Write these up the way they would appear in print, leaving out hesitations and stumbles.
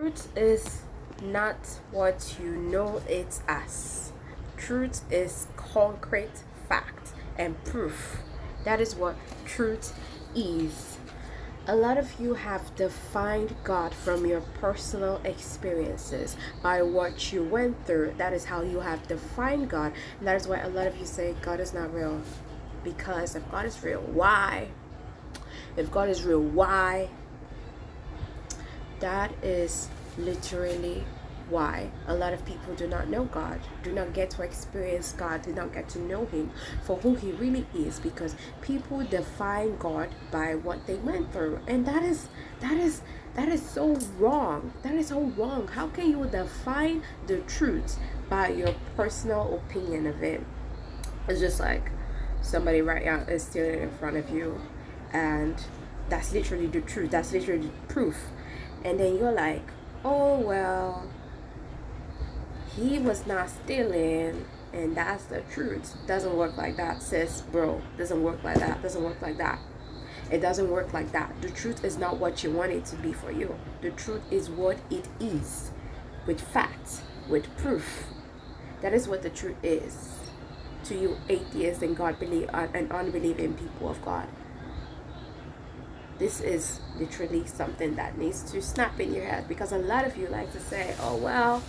Truth is not what you know it as. Truth is concrete fact and proof. That is what truth is. A lot of you have defined God from your personal experiences by what you went through. That is how you have defined God. And that is why a lot of you say God is not real. Because if God is real, why? If God is real, why? That is literally why a lot of people do not know God, do not get to experience God, do not get to know Him for who He really is, because people define God by what they went through, and that is so wrong. That is so wrong. How can you define the truth by your personal opinion of it? It's just like somebody right now is standing in front of you, and that's literally the truth. That's literally the proof. And then you're like, oh well, he was not stealing, and that's the truth. Doesn't work like that, sis, bro. Doesn't work like that. Doesn't work like that. It doesn't work like that. The truth is not what you want it to be for you. The truth is what it is, with facts, with proof. That is what the truth is to you atheists and and unbelieving people of God. This is literally something that needs to snap in your head, because a lot of you like to say, oh well,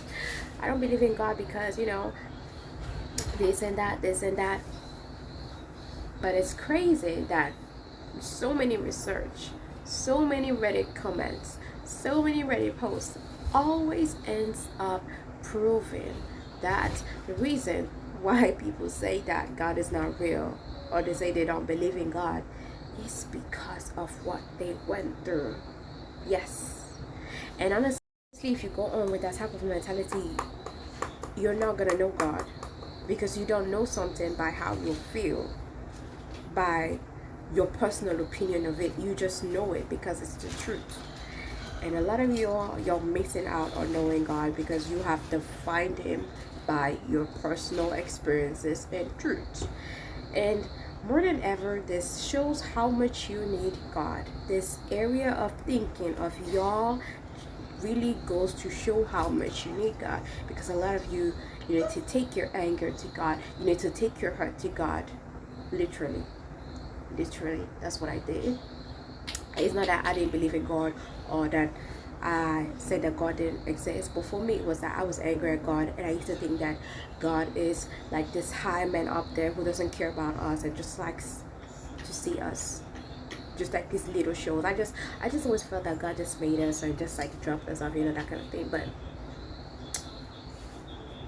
I don't believe in God because, this and that. But it's crazy that so many research, so many Reddit comments, so many Reddit posts always ends up proving that the reason why people say that God is not real, or they say they don't believe in God, is because of what they went through. Yes. And honestly, if you go on with that type of mentality, you're not gonna know God, because you don't know something by how you feel, by your personal opinion of it. You just know it because it's the truth. And a lot of you're missing out on knowing God because you have defined Him by your personal experiences and truth. And more than ever, this shows how much you need God. This area of thinking of y'all really goes to show how much you need God, because a lot of you need to take your anger to God. You need to take your hurt to God. Literally, that's what I did. It's not that I didn't believe in God, or that I said that God didn't exist, but for me it was that I was angry at God, and I used to think that God is like this high man up there who doesn't care about us and just likes to see us, just like these little shows. I just always felt that God just made us and just like dropped us off, that kind of thing.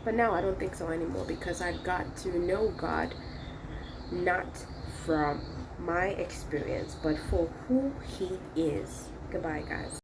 But now I don't think so anymore, because I got to know God not from my experience, but for who He is. Goodbye, guys.